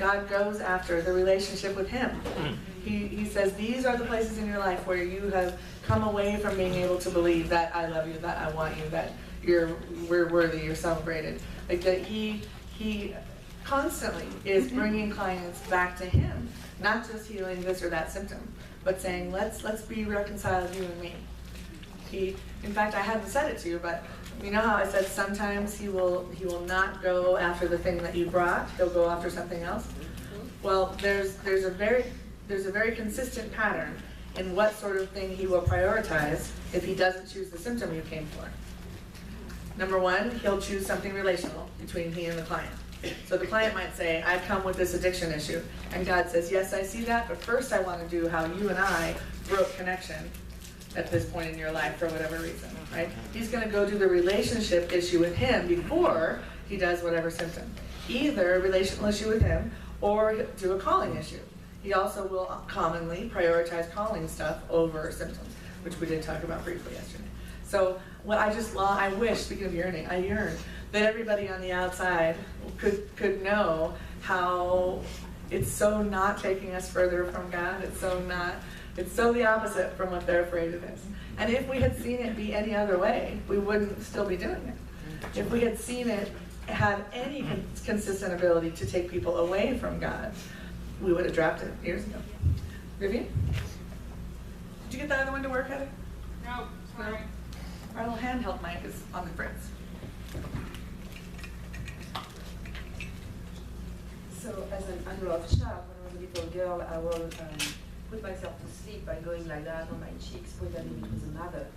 God goes after the relationship with him. He says, these are the places in your life where you have come away from being able to believe that I love you, that I want you, that we're worthy, you're celebrated. Like that he constantly is bringing clients back to him, not just healing this or that symptom, but saying, let's be reconciled, you and me. In fact, I hadn't said it to you, but you know how I said sometimes he will not go after the thing that you brought, he'll go after something else? Well, there's a very consistent pattern in what sort of thing he will prioritize if he doesn't choose the symptom you came for. Number one, he'll choose something relational between he and the client. So the client might say, I come with this addiction issue. And God says, yes, I see that, but first I want to do how you and I broke connection at this point in your life for whatever reason, right? He's going to go do the relationship issue with him before he does whatever symptom. Either a relational issue with him or do a calling issue. He also will commonly prioritize calling stuff over symptoms, which we did talk about briefly yesterday. So what I wish, speaking of yearning, I yearn that everybody on the outside could know how it's so not taking us further from God. It's so the opposite from what they're afraid it is. And if we had seen it be any other way, we wouldn't still be doing it. If we had seen it have any consistent ability to take people away from God, we would have dropped it years ago. Vivian? Did you get that other one to work, Heather? No, sorry. Our little handheld mic is on the fritz. So as an unloved child, when I was a little girl, I will put myself to sleep by going like that on my cheeks, pretending it was a mother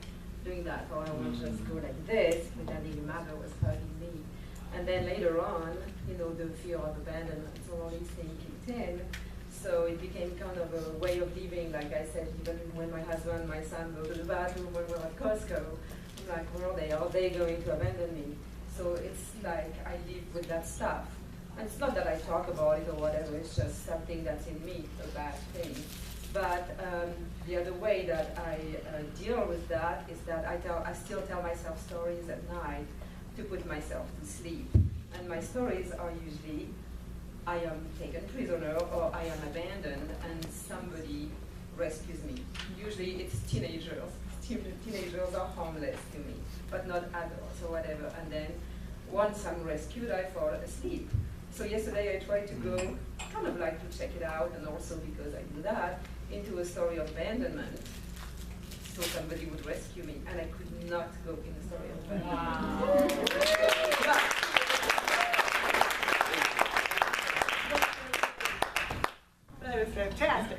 doing that, or I will just go like this, pretending a mother was hugging me. And then later on, the fear of abandonment, so all these things kicked in. So it became kind of a way of living, like I said, even when my husband and my son go to the bathroom when we're at Costco, I'm like, where are they? Are they going to abandon me? So it's like I live with that stuff. And it's not that I talk about it or whatever, it's just something that's in me, a bad thing. But the other way that I deal with that is that I still tell myself stories at night to put myself to sleep. And my stories are usually, I am taken prisoner or I am abandoned and somebody rescues me. Usually it's teenagers. Teenagers are harmless to me, but not adults or whatever. And then once I'm rescued, I fall asleep. So yesterday I tried to go, kind of like to check it out, and also because I do that, into a story of abandonment, so somebody would rescue me, and I could not go in a story of abandonment. Wow. That is fantastic.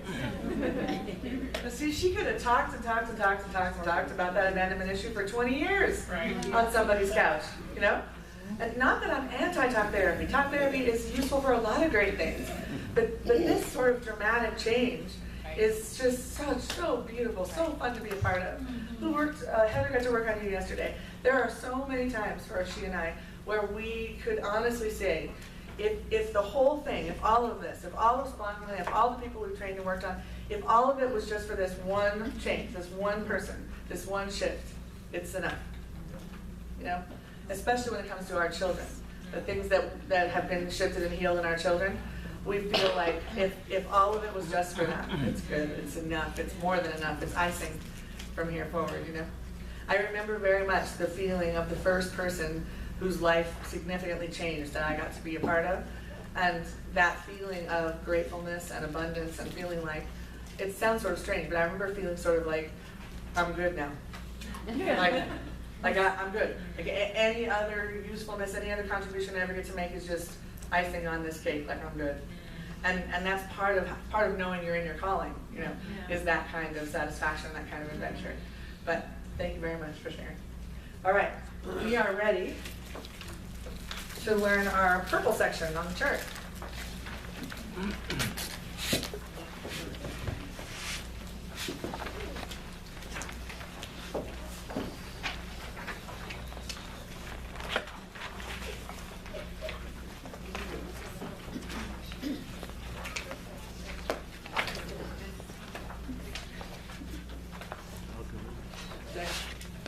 But see, she could have talked about that abandonment issue for 20 years on somebody's couch, And not that I'm anti-talk therapy. Talk therapy is useful for a lot of great things. But this sort of dramatic change is just so beautiful, so fun to be a part of. Heather got to work on you yesterday. There are so many times for she and I where we could honestly say, if the whole thing, if all of this, if all of Splunk, if all the people we've trained and worked on, if all of it was just for this one change, this one person, this one shift, it's enough. Especially when it comes to our children. The things that have been shifted and healed in our children, we feel like if all of it was just for that, it's good, it's enough, it's more than enough, it's icing from here forward, I remember very much the feeling of the first person whose life significantly changed that I got to be a part of, and that feeling of gratefulness and abundance and feeling like, it sounds sort of strange, but I remember feeling sort of like, I'm good now. Like I'm good. Like any other usefulness, any other contribution I ever get to make is just icing on this cake. Like I'm good, and that's part of knowing you're in your calling. Is that kind of satisfaction, that kind of adventure. But thank you very much for sharing. All right, we are ready to learn our purple section on the chart.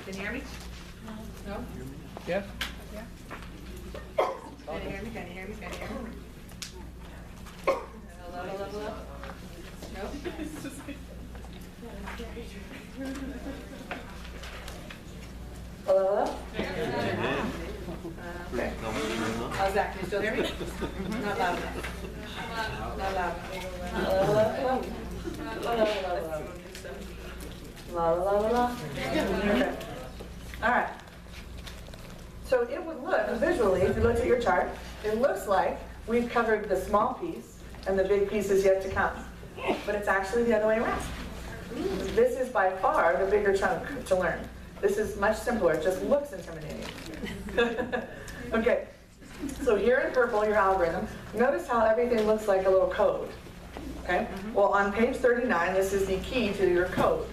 Can you hear me? No? Yeah. Can you hear me? Can you hear me? Can you hear me? still hear me? Not loud enough. Not loud. La la la la la. Okay. All right. So it would look, visually, if you looked at your chart, it looks like we've covered the small piece and the big piece is yet to come. But it's actually the other way around. This is by far the bigger chunk to learn. This is much simpler, it just looks intimidating. Okay, so here in purple, your algorithm, notice how everything looks like a little code. Okay, well on page 39, this is the key to your code.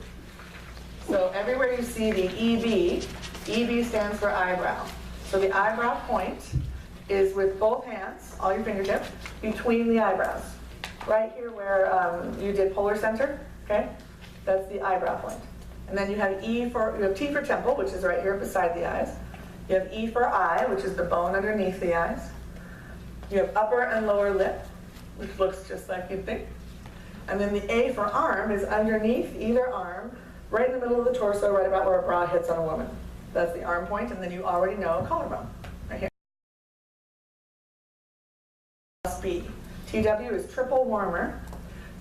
So everywhere you see the EB stands for eyebrow. So the eyebrow point is with both hands, all your fingertips, between the eyebrows. Right here where you did polar center, okay? That's the eyebrow point. And then you have T for temple, which is right here beside the eyes. You have E for eye, which is the bone underneath the eyes. You have upper and lower lip, which looks just like you'd think. And then the A for arm is underneath either arm, right in the middle of the torso, right about where a bra hits on a woman. That's the arm point, and then you already know a collarbone, right here. B. TW is triple warmer.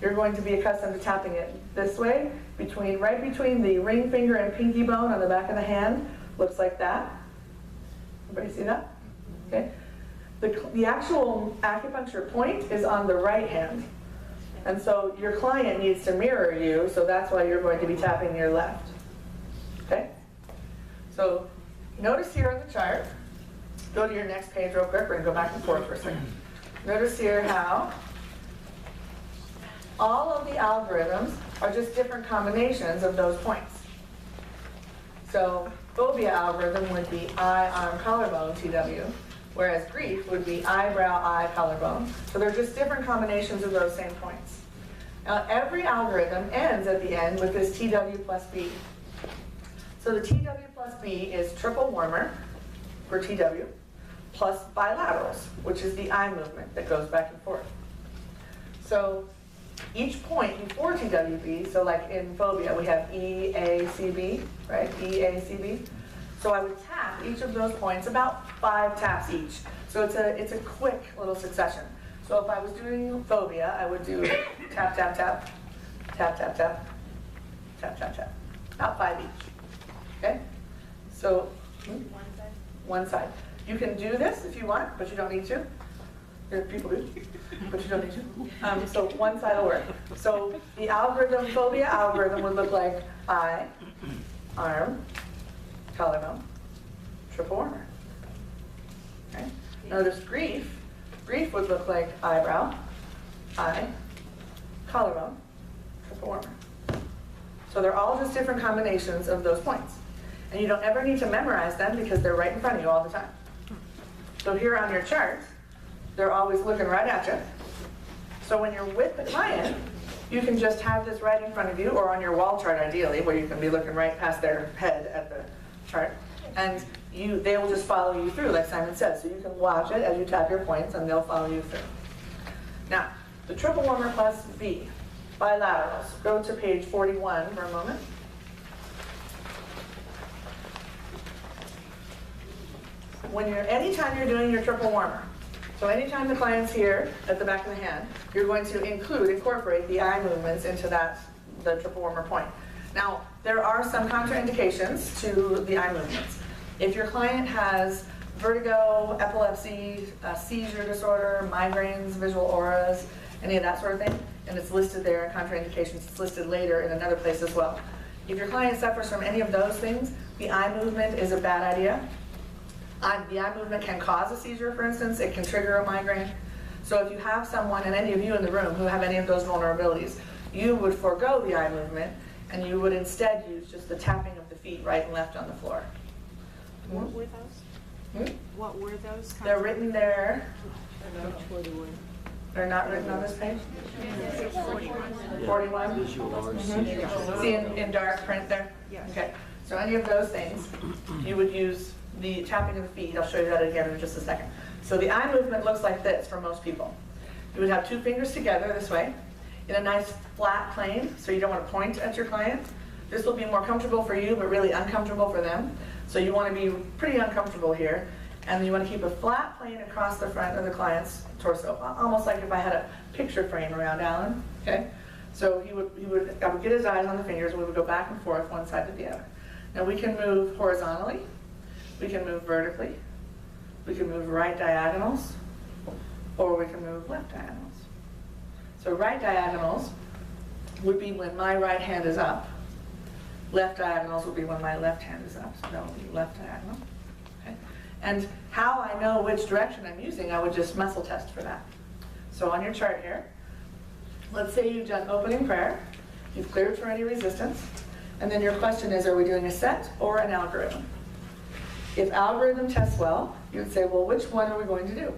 You're going to be accustomed to tapping it this way, right between the ring finger and pinky bone on the back of the hand. Looks like that. Everybody see that? Okay. The actual acupuncture point is on the right hand. And so your client needs to mirror you, so that's why you're going to be tapping your left. Okay? So notice here on the chart, go to your next page real quick, we're going to go back and forth for a second. Notice here how all of the algorithms are just different combinations of those points. So phobia algorithm would be eye, arm, collarbone, TW, whereas grief would be eyebrow, eye, collarbone. So they're just different combinations of those same points. Now every algorithm ends at the end with this TW plus B. So the TW plus B is triple warmer for TW, plus bilaterals, which is the eye movement that goes back and forth. So each point before TWB, so like in phobia, we have EACB, right? EACB. So I would tap each of those points about 5 taps each. So it's a quick little succession. So if I was doing phobia, I would do tap, tap, tap, tap, tap, tap, tap, tap, tap. About 5 each. Okay? So one side. You can do this if you want, but you don't need to. People do, but you don't need to. So one side will work. So the algorithm, phobia algorithm would look like eye, arm, collarbone, triple warmer. Okay? Notice grief would look like eyebrow, eye, collarbone, triple warmer. So they're all just different combinations of those points. And you don't ever need to memorize them because they're right in front of you all the time. So here on your chart, they're always looking right at you. So when you're with the client, you can just have this right in front of you, or on your wall chart ideally, where you can be looking right past their head at the chart. And they will just follow you through, like Simon said. So you can watch it as you tap your points, and they'll follow you through. Now, the triple warmer plus B, bilaterals. Go to page 41 for a moment. Anytime you're doing your triple warmer, so anytime the client's here at the back of the hand, you're going to incorporate the eye movements into the triple warmer point. Now, there are some contraindications to the eye movements. If your client has vertigo, epilepsy, seizure disorder, migraines, visual auras, any of that sort of thing, and it's listed there in contraindications, it's listed later in another place as well. If your client suffers from any of those things, the eye movement is a bad idea. The eye movement can cause a seizure, for instance. It can trigger a migraine. So if you have someone, and any of you in the room, who have any of those vulnerabilities, you would forego the eye movement, and you would instead use just the tapping of the feet right and left on the floor. What were those? What were those? They're written there. They're not written on this page? 41? See in dark print there? Yes. Okay. So any of those things, you would use the tapping of the feet. I'll show you that again in just a second. So the eye movement looks like this for most people. You would have 2 fingers together this way in a nice flat plane, so you don't want to point at your client. This will be more comfortable for you, but really uncomfortable for them. So you want to be pretty uncomfortable here. And you want to keep a flat plane across the front of the client's torso, almost like if I had a picture frame around Alan, okay? So I would get his eyes on the fingers, and we would go back and forth one side to the other. Now we can move horizontally, we can move vertically, we can move right diagonals, or we can move left diagonals. So right diagonals would be when my right hand is up. Left diagonals would be when my left hand is up. So that would be left diagonal. Okay? And how I know which direction I'm using, I would just muscle test for that. So on your chart here, let's say you've done opening prayer, you've cleared for any resistance, and then your question is, are we doing a set or an algorithm? If algorithm tests well, you would say, well, which one are we going to do?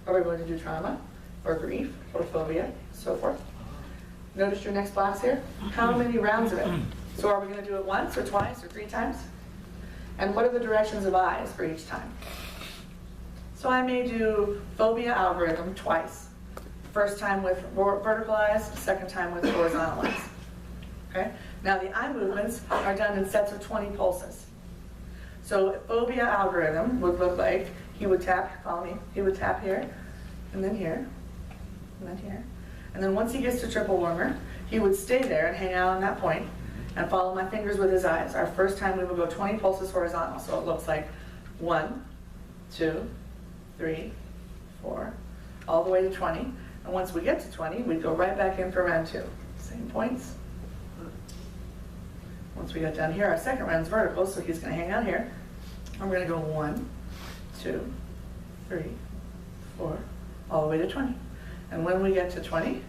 Are we going to do trauma, or grief, or phobia, so forth? Notice your next box here. How many rounds of it? So are we going to do it once, or twice, or 3 times? And what are the directions of eyes for each time? So I may do phobia algorithm twice. First time with vertical eyes, second time with horizontal eyes. Okay? Now the eye movements are done in sets of 20 pulses. So phobia algorithm would look like he would tap, follow me, he would tap here, and then here, and then here. And then once he gets to triple warmer, he would stay there and hang out on that point and follow my fingers with his eyes. Our first time we would go 20 pulses horizontal. So it looks like 1, 2, 3, 4, all the way to 20. And once we get to 20, we'd go right back in for round 2. Same points. Once we get down here, our second round's vertical, so he's going to hang out here. And we're going to go 1, 2, 3, 4, all the way to 20. And when we get to 20,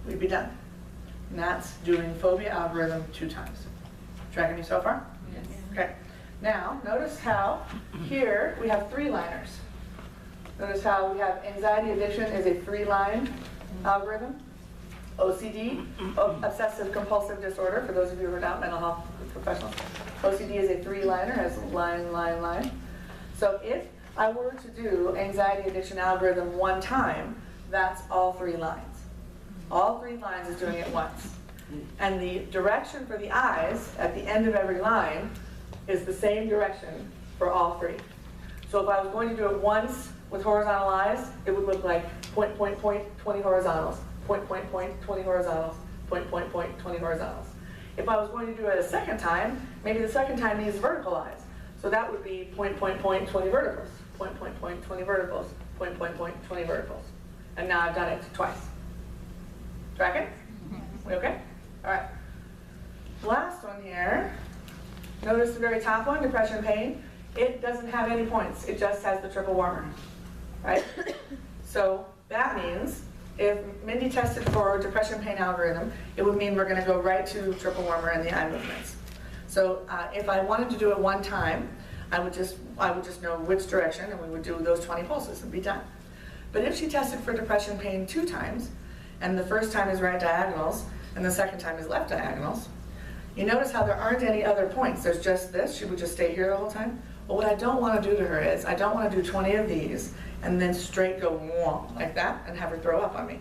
we'd be done. And that's doing phobia algorithm 2 times. Tracking me so far? Yes. Okay. Now, notice how here we have 3 liners. Notice how we have anxiety addiction is a 3-line algorithm. OCD, obsessive compulsive disorder, for those of you who are not mental health professionals. OCD is a 3-liner, has line, line, line. So if I were to do anxiety addiction algorithm 1 time, that's all 3 lines. All 3 lines is doing it once. And the direction for the eyes at the end of every line is the same direction for all 3. So if I was going to do it once with horizontal eyes, it would look like point, point, point, 20 horizontals. Point, point, point, 20 horizontals. Point, point, point, 20 horizontals. If I was going to do it a second time, maybe the second time needs vertical eyes. So that would be point, point, point, 20 verticals. Point, point, point, 20 verticals. Point, point, point, 20 verticals. And now I've done it twice. Track it? We okay? All right. Last one here. Notice the very top one, depression pain. It doesn't have any points. It just has the triple warmer. Right? So that means if Mindy tested for depression pain algorithm, it would mean we're going to go right to triple warmer and the eye movements. So if I wanted to do it 1 time, I would just know which direction, and we would do those 20 pulses and be done. But if she tested for depression pain 2 times, and the first time is right diagonals, and the second time is left diagonals, you notice how there aren't any other points. There's just this. She would just stay here the whole time. Well, what I don't want to do to her is, I don't want to do 20 of these and then straight go like that and have her throw up on me,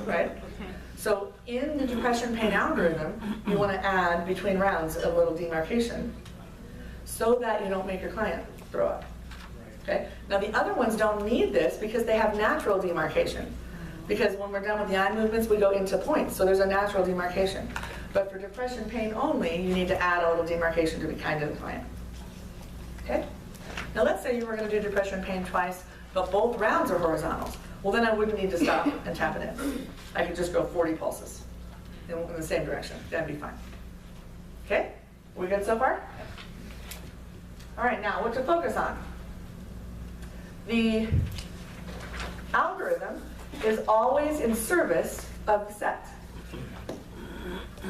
right? So in the depression pain algorithm, you want to add between rounds a little demarcation so that you don't make your client throw up. Okay? Now the other ones don't need this because they have natural demarcation. Because when we're done with the eye movements, we go into points, so there's a natural demarcation. But for depression pain only, you need to add a little demarcation to be kind to the client. Okay? Now let's say you were going to do depression pain twice, but both rounds are horizontals. Well, then I wouldn't need to stop and tap it in. I could just go 40 pulses in the same direction. That'd be fine. Okay? We good so far? All right, now what to focus on. The algorithm is always in service of the set.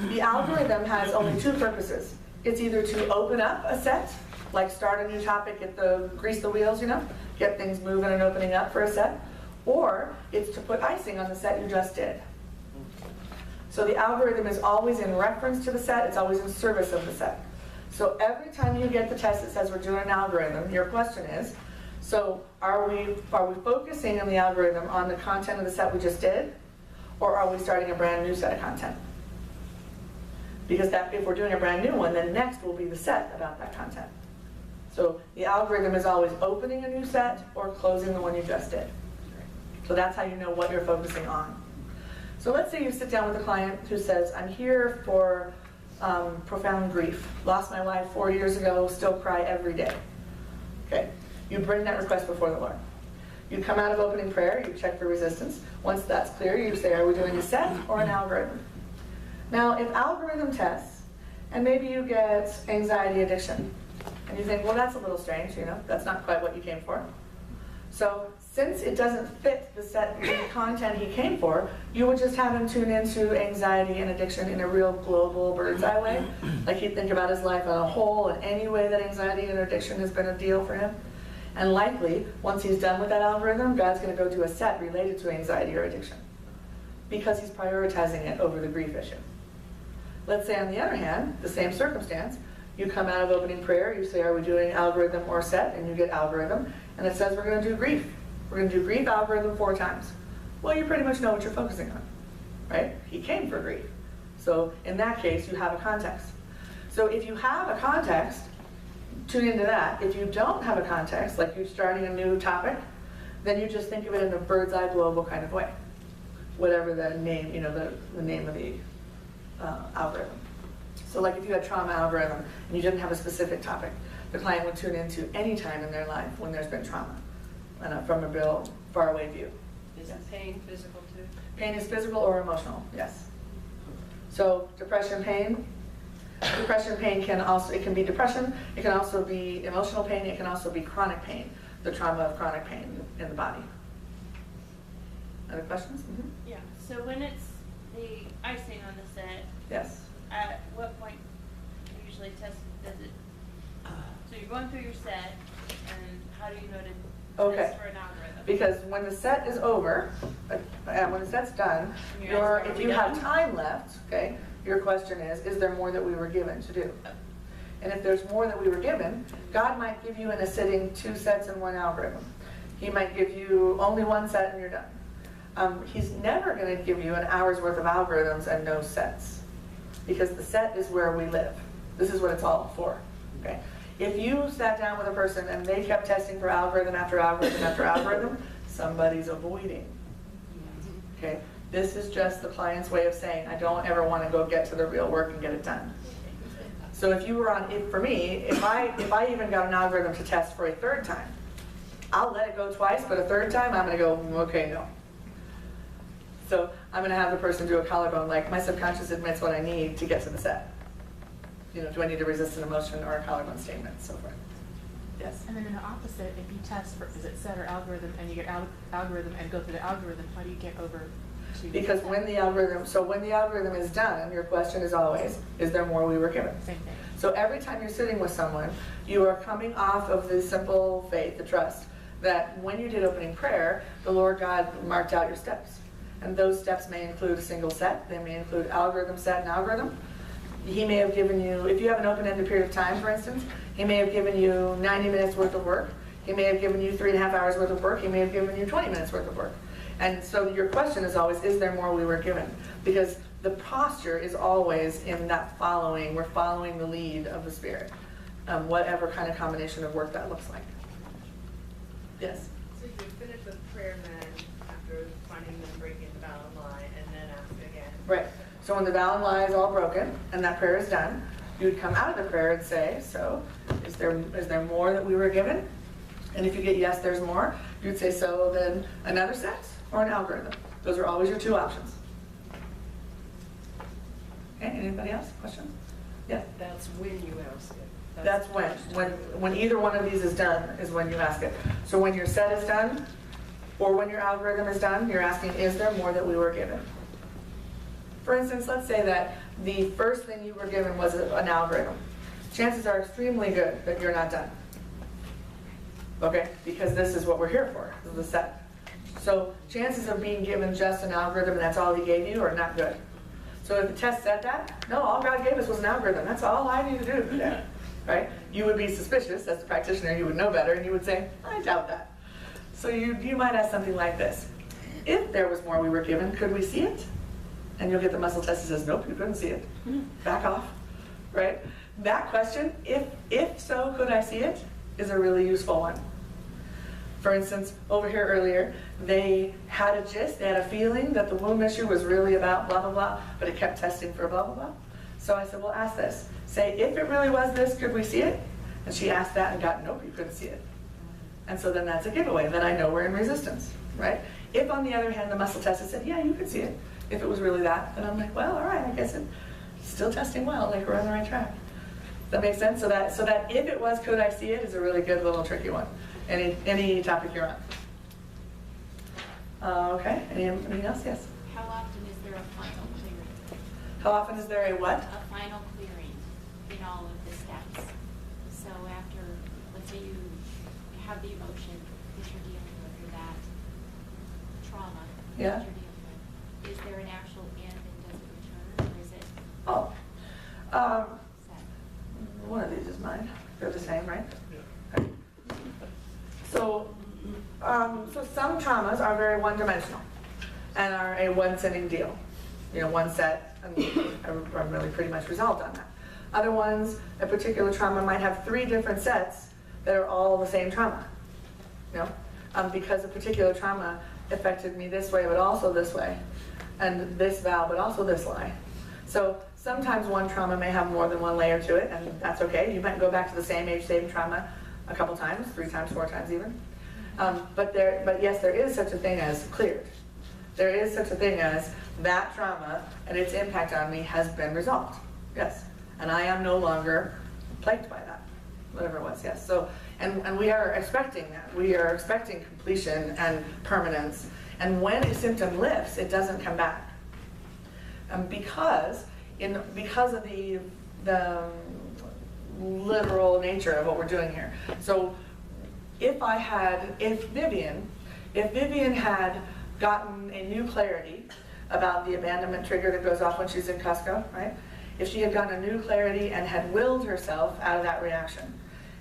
The algorithm has only 2 purposes. It's either to open up a set, like start a new topic, grease the wheels, get things moving and opening up for a set, or it's to put icing on the set you just did. So the algorithm is always in reference to the set, it's always in service of the set. So every time you get the test that says we're doing an algorithm, your question is, so are we focusing on the algorithm on the content of the set we just did, or are we starting a brand new set of content? Because if we're doing a brand new one, then next will be the set about that content. So the algorithm is always opening a new set or closing the one you just did. So that's how you know what you're focusing on. So let's say you sit down with a client who says, I'm here for profound grief. Lost my wife 4 years ago, still cry every day. Okay, you bring that request before the Lord. You come out of opening prayer, you check for resistance. Once that's clear, you say, are we doing a set or an algorithm? Now, if algorithm tests, and maybe you get anxiety addiction, and you think, well, that's a little strange, that's not quite what you came for. So since it doesn't fit the set the content he came for, you would just have him tune into anxiety and addiction in a real global bird's eye way. Like he'd think about his life on a whole and any way that anxiety and addiction has been a deal for him. And likely, once he's done with that algorithm, God's going to go do a set related to anxiety or addiction because he's prioritizing it over the grief issue. Let's say, on the other hand, the same circumstance, you come out of opening prayer, you say, are we doing algorithm or set? And you get algorithm, and it says we're going to do grief. We're going to do grief algorithm 4 times. Well, you pretty much know what you're focusing on, right? He came for grief. So in that case, you have a context. So if you have a context, tune into that. If you don't have a context, like you're starting a new topic, then you just think of it in a bird's eye global kind of way. Whatever the name, the name of the algorithm. So like if you had trauma algorithm and you didn't have a specific topic, the client would tune into any time in their life when there's been trauma from a real faraway view. Is pain physical too? Pain is physical or emotional, yes. So depression, pain. Depression, pain it can be depression, it can also be emotional pain, it can also be chronic pain, the trauma of chronic pain in the body. Other questions? Mm-hmm. Yeah, so when it's the icing on the set, Yes. at what point do you usually test, so you're going through your set, and how do you know to Okay. test for an algorithm? Because when the set is over, when the set's done, if you have time left, okay, your question is there more that we were given to do? And if there's more that we were given, God might give you in a sitting 2 sets and 1 algorithm. He might give you only 1 set and you're done. He's never going to give you an hour's worth of algorithms and no sets. Because the set is where we live. This is what it's all for. Okay? If you sat down with a person and they kept testing for algorithm after algorithm after algorithm, somebody's avoiding. Okay? This is just the client's way of saying, I don't ever want to go get to the real work and get it done. So if you were on, for me, if I even got an algorithm to test for a 3rd time, I'll let it go twice, but a 3rd time, I'm going to go, okay, no. So I'm going to have the person do a collarbone, like my subconscious admits what I need to get to the set. Do I need to resist an emotion or a collarbone statement, and so forth. Yes? And then in the opposite, if you test for, is it set or algorithm, and you get algorithm and go through the algorithm, how do you get over to? Because when the algorithm is done, your question is always, is there more we were given? Same thing. So every time you're sitting with someone, you are coming off of the simple faith, the trust, that when you did opening prayer, the Lord God marked out your steps. And those steps may include a single set, they may include algorithm, set, and algorithm. He may have given you, if you have an open-ended period of time, for instance, he may have given you 90 minutes worth of work. He may have given you 3.5 hours worth of work. He may have given you 20 minutes worth of work. And so your question is always, is there more we were given? Because the posture is always in that following, we're following the lead of the Spirit, whatever kind of combination of work that looks like. Yes? So you finish with prayer then after finding them breaking the bound line and then ask again. Right. So when the vow and lie is all broken and that prayer is done, you would come out of the prayer and say, so is there more that we were given? And if you get yes, there's more, you'd say, so then another set or an algorithm. Those are always your 2 options. Okay, anybody else? Questions? Yeah? That's when you ask it. That's when either one of these is done is when you ask it. So when your set is done or when your algorithm is done, you're asking, is there more that we were given? For instance, let's say that the first thing you were given was an algorithm. Chances are extremely good that you're not done. Okay? Because this is what we're here for, this is the set. So chances of being given just an algorithm and that's all he gave you are not good. So if the test said that, no, all God gave us was an algorithm. That's all I need to do today. Right? You would be suspicious, as a practitioner, you would know better, and you would say, I doubt that. So you might ask something like this. If there was more we were given, could we see it? And you'll get the muscle test that says, nope, you couldn't see it. Back off, right? That question, if so, could I see it, is a really useful one. For instance, over here earlier, they had a gist, they had a feeling that the womb issue was really about blah, blah, blah, but it kept testing for blah, blah, blah. So I said, well, ask this. Say, if it really was this, could we see it? And she asked that and got, nope, you couldn't see it. And so then that's a giveaway, then I know we're in resistance, right? If on the other hand, the muscle test had said, yeah, you could see it. If it was really that, then I'm like, well, all right, I guess it's still testing well, like we're on the right track. That makes sense? So that if it was, could I see it, is a really good little tricky one. Any topic you're on. Okay, anything else? Yes? How often is there a final clearing? How often is there a what? A final clearing in all of the steps. So after, let's say you have the emotion that you're dealing with, or that trauma Yeah. that you're dealing with, is there an actual end and does it return, or is it Oh, set? one of these is mine. They're the same, right? Okay. So some traumas are very one-dimensional and are a one-setting deal. You know, one set, and I'm really pretty much resolved on that. Other ones, a particular trauma might have 3 different sets that are all the same trauma. You know, because a particular trauma affected me this way, but also this way, and this vow, but also this lie. So sometimes one trauma may have more than one layer to it, and that's okay. You might go back to the same age, same trauma a couple times, 3 times, 4 times even. But yes, there is such a thing as cleared. There is such a thing as that trauma and its impact on me has been resolved. Yes, and I am no longer plagued by that, whatever it was. Yes. So, and we are expecting that. We are expecting completion and permanence. And when a symptom lifts, it doesn't come back. Because of the literal nature of what we're doing here. So if Vivian had gotten a new clarity about the abandonment trigger that goes off when she's in Costco, right? If she had gotten a new clarity and had willed herself out of that reaction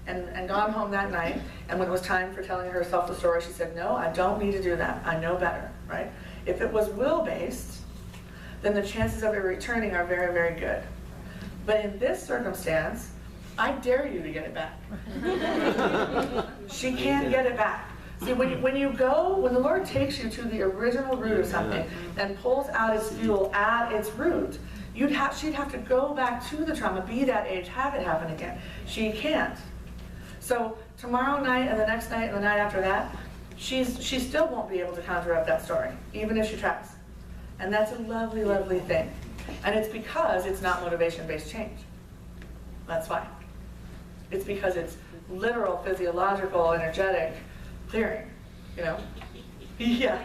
and gone home that night, and when it was time for telling herself the story, she said, no, I don't need to do that. I know better, right? If it was will-based, then the chances of it returning are very, very good. But in this circumstance, I dare you to get it back. She can't get it back. See, when the Lord takes you to the original root of something and pulls out its fuel at its root, she'd have to go back to the trauma, be that age, have it happen again. She can't. So tomorrow night and the next night and the night after that, she still won't be able to conjure up that story, even if she tries. And that's a lovely, lovely thing. And it's because it's not motivation-based change. That's why. It's because it's literal, physiological, energetic clearing, you know? Yeah.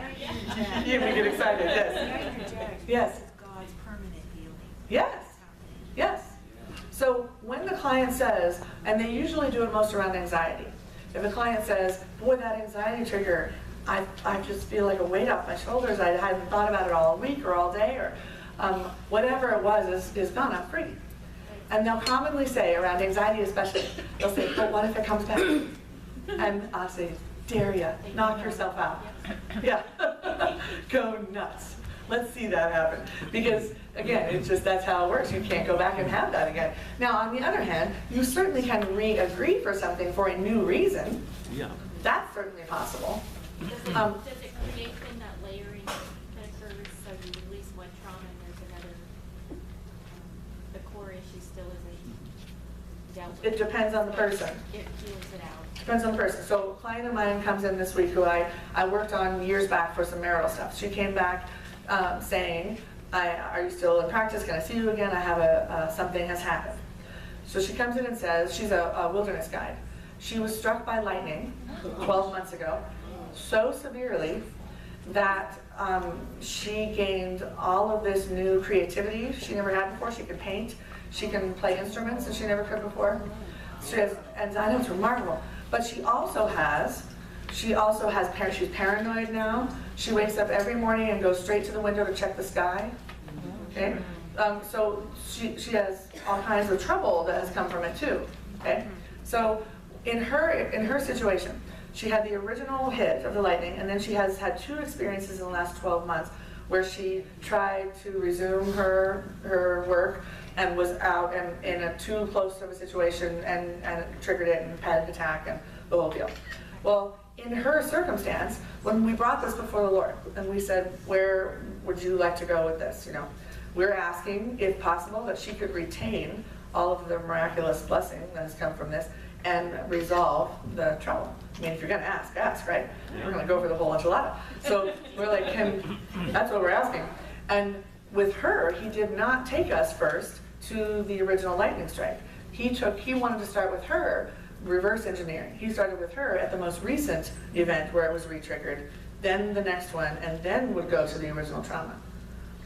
You may get excited, yes. Yes. God's permanent healing. Yes. Yes. So when the client says, and they usually do it most around anxiety, if a client says, boy, that anxiety trigger, I just feel like a weight off my shoulders, I hadn't thought about it all week or all day, or whatever it was is gone, I'm free. And they'll commonly say, around anxiety especially, they'll say, but what if it comes back? And I'll say, dare ya, knock yourself out. Yeah, go nuts. Let's see that happen. Because again, it's just, that's how it works. You can't go back and have that again. Now, on the other hand, you certainly can re-agree for something for a new reason. Yeah. That's certainly possible. Does it create then that layering that occurs, so you release one trauma and there's another, the core issue still isn't dealt with? It depends on the person. It heals it out. Depends on the person. So a client of mine comes in this week who I worked on years back for some marital stuff. She came back saying, are you still in practice? Can I see you again? I have something has happened. So she comes in and says, she's a wilderness guide. She was struck by lightning 12 months ago, so severely that she gained all of this new creativity she never had before. She could paint, she can play instruments that she never could before. She has, and I know it's remarkable. But she also has, she's paranoid now. She wakes up every morning and goes straight to the window to check the sky. Okay, so she has all kinds of trouble that has come from it too. Okay, so in her situation, she had the original hit of the lightning, and then she has had 2 experiences in the last 12 months where she tried to resume her work and was out and in a too close of a situation and it triggered it and panic attack and the whole deal. Well, in her circumstance, when we brought this before the Lord and we said, where would you like to go with this? You know, we're asking, if possible, that she could retain all of the miraculous blessing that has come from this and resolve the trouble. I mean, if you're gonna ask, right? We're gonna go for the whole enchilada. So we're like, that's what we're asking. And with her, he did not take us first to the original lightning strike. He wanted to start with her, reverse engineering. He started with her at the most recent event where it was re-triggered, then the next one, and then would go to the original trauma.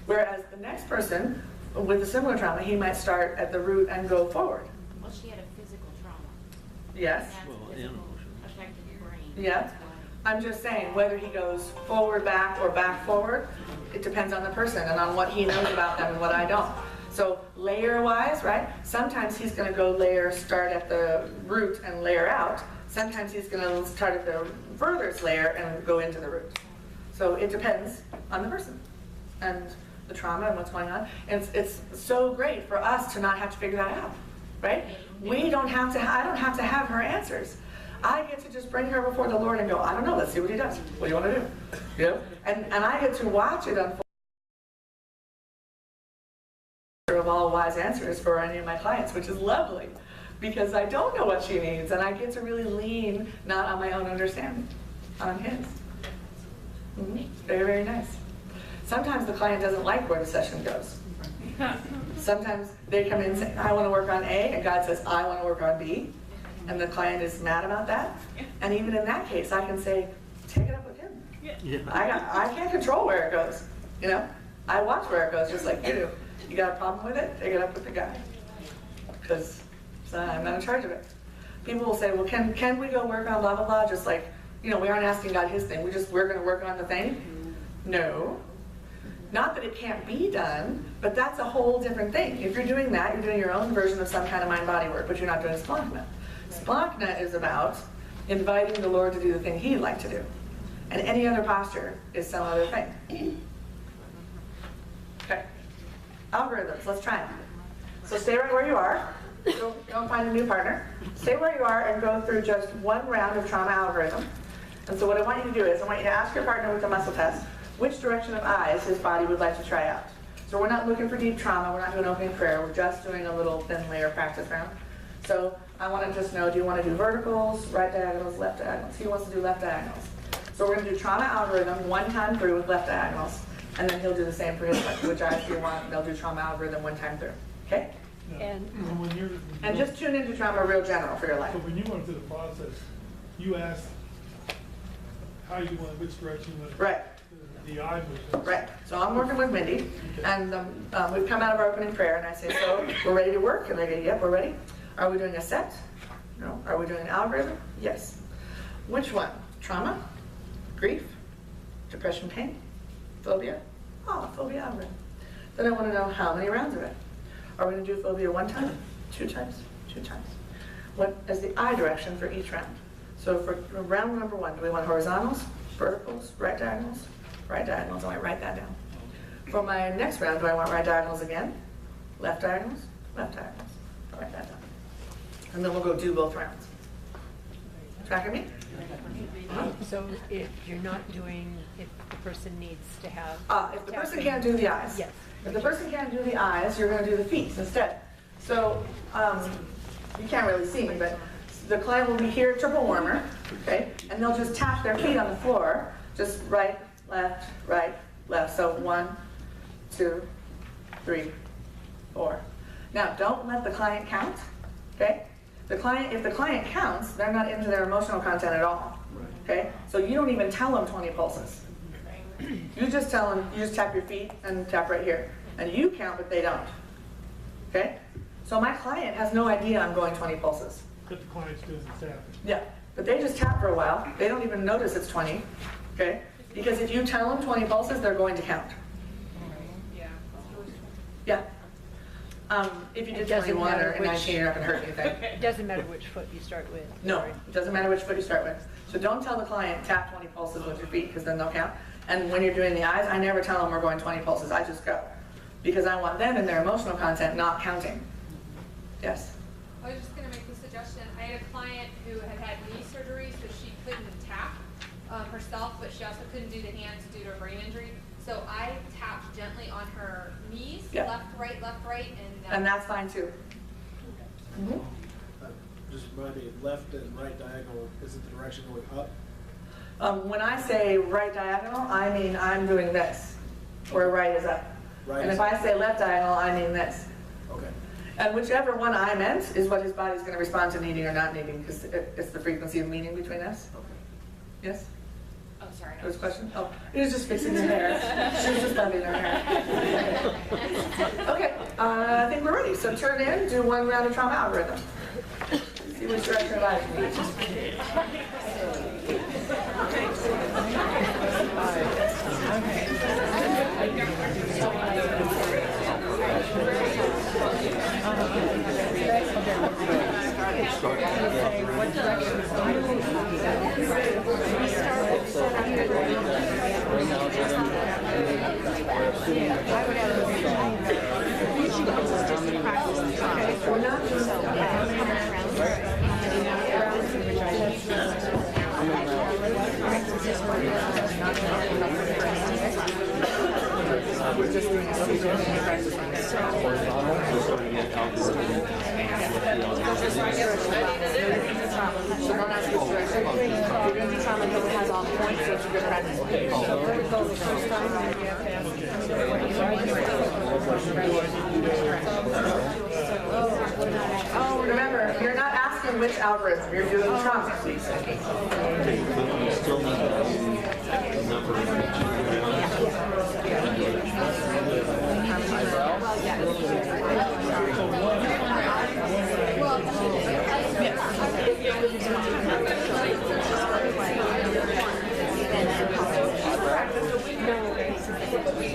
Whereas the next person with a similar trauma, he might start at the root and go forward. Well, she had a physical trauma. Yes? That's Well, physical, and affected the brain. Yeah. That's why. I'm just saying, whether he goes forward, back, or back, forward, it depends on the person and on what he knows about them and what I don't. So layer-wise, right? Sometimes he's gonna go start at the root and layer out. Sometimes he's gonna start at the furthest layer and go into the root. So it depends on the person and the trauma and what's going on. And it's so great for us to not have to figure that out, right? We don't have to, I don't have to have her answers. I get to just bring her before the Lord and go, I don't know, let's see what he does. What do you want to do? You know? And I get to watch it unfold of all wise answers for any of my clients, which is lovely because I don't know what she needs and I get to really lean not on my own understanding, on his. Very, very nice. Sometimes the client doesn't like where the session goes. Sometimes they come in and say, I want to work on A, and God says, I want to work on B, and the client is mad about that. And even in that case, I can say, take it up with him. Yeah. I can't control where it goes, you know? I watch where it goes just like you do. You got a problem with it, take it up with the guy. Because I'm not in charge of it. People will say, well, can we go work on blah, blah, blah, just like, you know, we aren't asking God his thing, we're going to work on the thing? No. Not that it can't be done, but that's a whole different thing. If you're doing that, you're doing your own version of some kind of mind-body work, but you're not doing Splankna. Splankna is about inviting the Lord to do the thing he'd like to do. And any other posture is some other thing. Okay. Algorithms, let's try them. So stay right where you are. Don't find a new partner. Stay where you are and go through just one round of trauma algorithm. And so what I want you to do is I want you to ask your partner with the muscle test which direction of eyes his body would like to try out. So we're not looking for deep trauma, we're not doing opening prayer, we're just doing a little thin layer practice round. So I want to just know, do you want to do verticals, right diagonals, left diagonals? He wants to do left diagonals. So we're going to do trauma algorithm one time through with left diagonals, and then he'll do the same for his left, which eyes do you want, they'll do trauma algorithm one time through. Okay? And when you're, And just tune into trauma real general for your life. so when you went through the process, you asked how you want, which direction Right. the eye was. Right, so I'm working with Mindy, and we've come out of our opening prayer, and I say, so, we're ready to work? And they go, yep, we're ready. Are we doing a set? No. Are we doing an algorithm? Yes. Which one? Trauma? Grief? Depression, pain? Phobia? Oh, phobia algorithm. Then I want to know how many rounds of it. Are we going to do phobia one time? 2 times? 2 times. What is the eye direction for each round? So for round number 1, do we want horizontals, verticals, right diagonals? Right diagonals, I might write that down. For my next round, do I want right diagonals again? Left diagonals? Left diagonals. I'll write that down. And then we'll go do both rounds. Tracking me? So if you're not doing, if the person needs to have. If the person can't do the eyes. Yes. If the person can't do the eyes, you're going to do the feet instead. So you can't really see me, but the client will be here, triple warmer, okay? And they'll just tap their feet on the floor, just right, left, right, left. So 1, 2, 3, 4. Now, don't let the client count, okay? If the client counts, they're not into their emotional content at all, okay? So you don't even tell them 20 pulses. You just tell them, you just tap your feet and tap right here. And you count, but they don't, okay? So my client has no idea I'm going 20 pulses. But the client's doing the tapping. Yeah, but they just tap for a while. They don't even notice it's 20, okay? Because if you tell them 20 pulses, they're going to count. Yeah. If you It did doesn't 21 matter or which- 19, you're not going to hurt anything. It doesn't matter which foot you start with. No, it doesn't matter which foot you start with. So don't tell the client, tap 20 pulses with your feet, because then they'll count. And when you're doing the eyes, I never tell them we're going 20 pulses, I just go. Because I want them in their emotional content not counting. Yes? I was just gonna make the suggestion, I had a client who had had knee surgery, so she couldn't tap herself, but she also couldn't do the hands due to a brain injury. So I tapped gently on her knees, Yeah. left, right, And that's fine too. Mhm. Just remind me, left and right diagonal, is it the direction going up? When I say right diagonal, I mean I'm doing this, where right is up. Right And is if I say left diagonal, I mean this. Okay. And whichever one I meant is what his body's going to respond to needing or not needing, because it's the frequency of meaning between us. Yes? Oh, sorry. There was a question? Oh, he was just fixing her hair. She was just loving her hair. Okay, I think we're ready. So turn in, do one round of trauma algorithm. See which direction your life moves. What direction is We're not doing Remember, you're not asking which algorithm, you're doing trauma.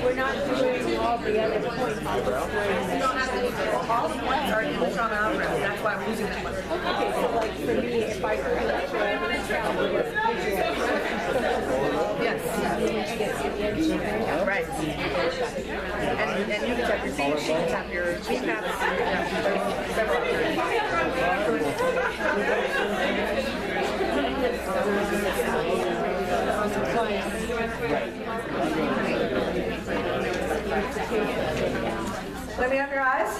We're not doing all the other points. You don't have to, all the points are in the trauma algorithm, that's why I'm using that one. Okay, so like for me, if I go that way, Yes. Right. And you can tap your feet, you can tap your kneecaps, you can tap Let me have your eyes.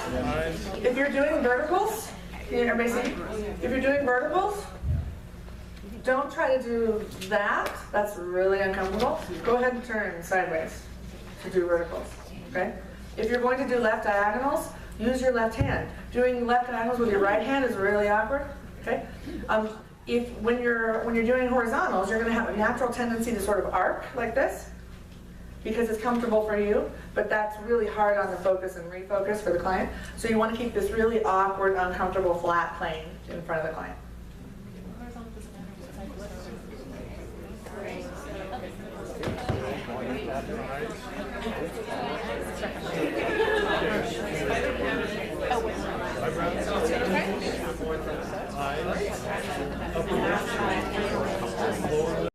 If you're doing verticals, can everybody see? If you're doing verticals, don't try to do that. That's really uncomfortable. Go ahead and turn sideways to do verticals, okay? If you're going to do left diagonals, use your left hand. Doing left diagonals with your right hand is really awkward, okay? When you're doing horizontals, you're going to have a natural tendency to sort of arc like this because it's comfortable for you, but that's really hard on the focus and refocus for the client. So you want to keep this really awkward, uncomfortable, flat plane in front of the client. Horizontal doesn't matter what side you look.